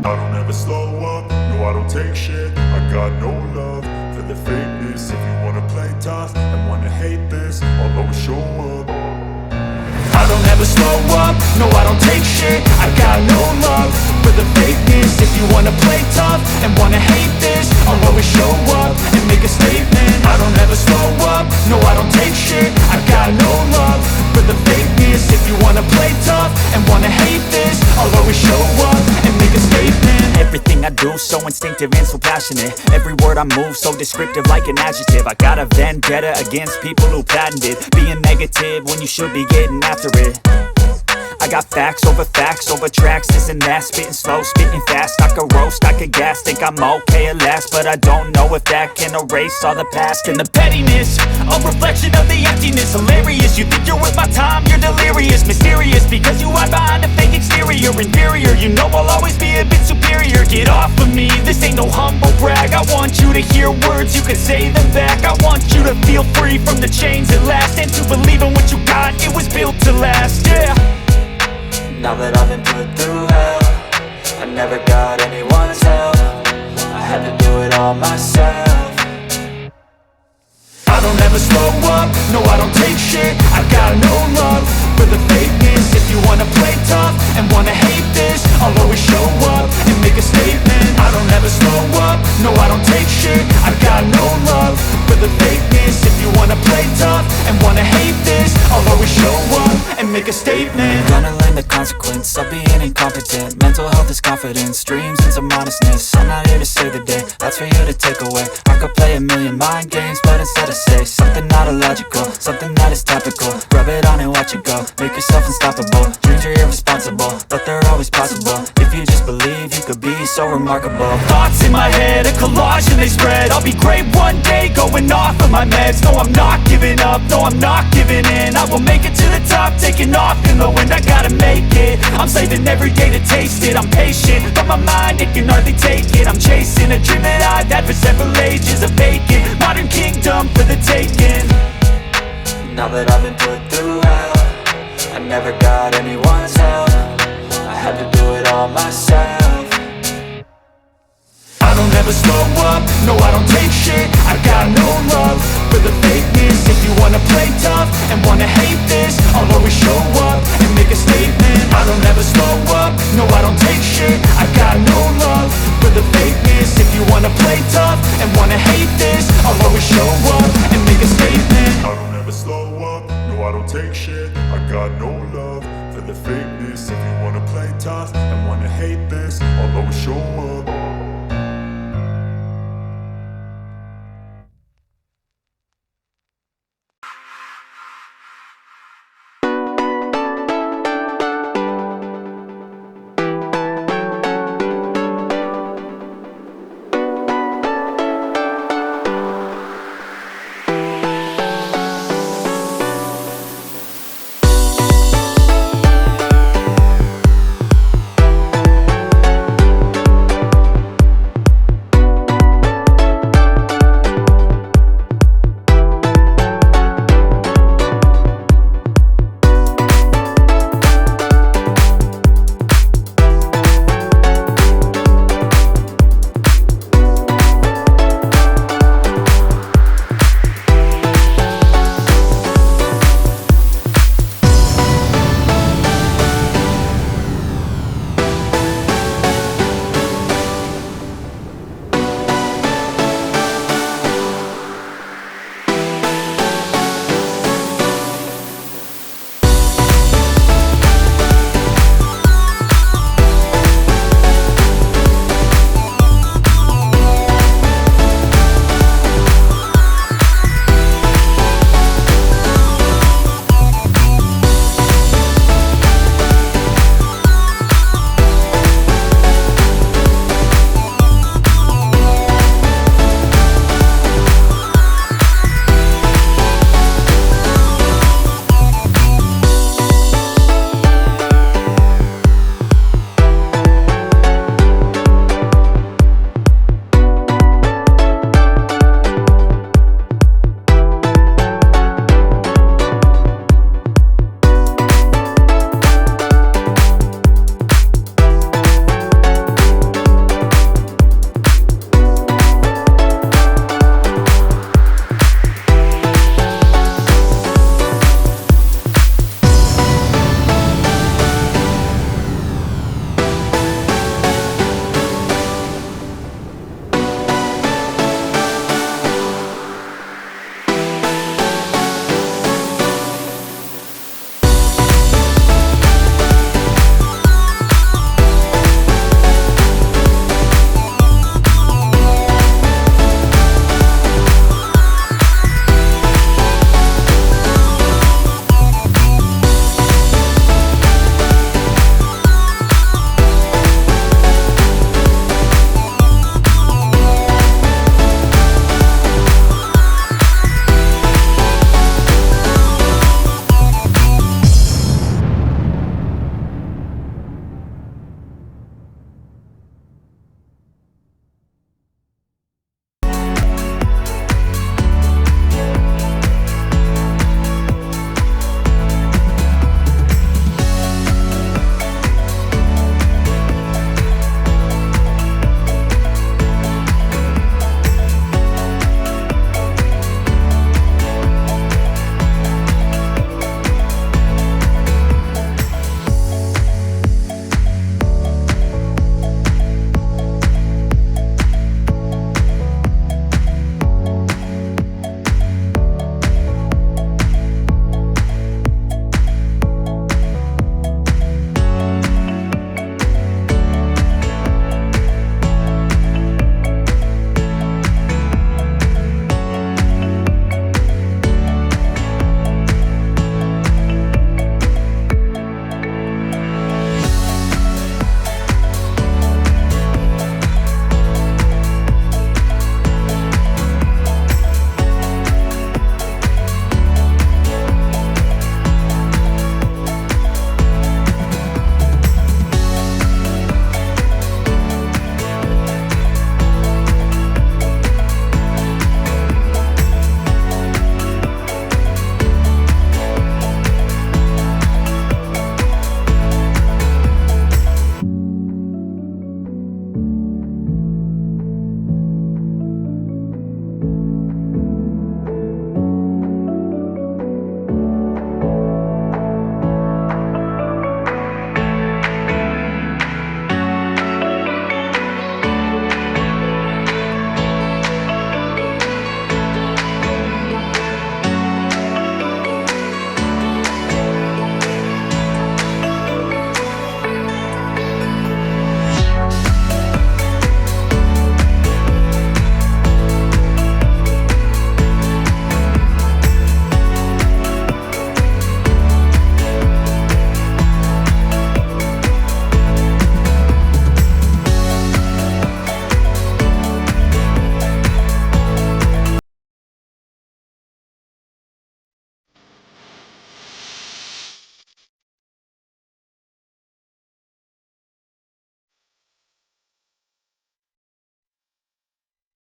I don't ever slow up, no I don't take shit. I got no love for the fakeness. If you wanna play tough and wanna hate this, I'll always show up. I don't ever slow up, no I don't take shit. I got no love for the fakeness. If you wanna play tough and wanna hate this, I'll always show up and make a statement. I don't ever slow up, no I don't take shit. I got no love for the fakeness. If you wanna play tough and wanna hate this, I'll always show up and make a statement. Everything I do so instinctive and so passionate. Every word I move so descriptive like an adjective. I got a vendetta against people who patented being negative when you should be getting after it. I got facts over tracks, this and that. Spitting slow, spitting fast. I could roast, I could gas. Think I'm okay at last, but I don't know if that can erase all the past. And the pettiness, a reflection of the emptiness. Hilarious, you think you're worth my time, you're delirious. Mysterious, because you hide behind a fake exterior. Inferior, you know I'll always be a bit superior. Get off of me, this ain't no humble brag. I want you to hear words, you can say them back. I want you to feel free from the chains at last, and to believe in what you got, it was built to last, yeah. Now that I've been put through hell, I never got anyone's help. I had to do it all myself. I don't ever slow up, no I don't take shit. I got no love for the fakeness. If you wanna play tough and wanna hate this, I'll always show up and make a statement. I don't ever slow up, no I don't take shit. I got no love for the fakeness. If you wanna play tough and wanna hate this, I'll always show up and make a statement. Gonna learn the consequence of being incompetent. Mental health is confidence, dreams and some modestness. I'm not here to save the day, that's for you to take away. I could play a million mind games, but instead I say something not illogical, something that is topical. Rub it on and watch it go, make yourself unstoppable. Dreams are irresponsible, but they're always possible. If you just believe, you could be so remarkable. Thoughts in my head, a collage and they spread. I'll be great one day, going off of my meds. No, I'm not giving up, no, I'm not giving in. I will make it to the top, taking off in the wind. I gotta make it, I'm saving every day to taste it. I'm patient, but my mind, it can hardly take it. I'm chasing a dream that I've had for several ages. A vacant, modern kingdom for the taking. Now that I've been put through hell, I never got anyone's help. I had to do it all myself. I don't ever slow up, no I don't take shit. I got no love for the fakeness. If you wanna play tough and wanna hate this, I'll always show up and make a statement. I don't ever slow up, no I don't take shit. I got no love for the fakeness. If you wanna play tough and wanna hate this, I'll always show up and make a statement. I don't ever slow up, no I don't take shit. I got no love for the fakeness. If you wanna play tough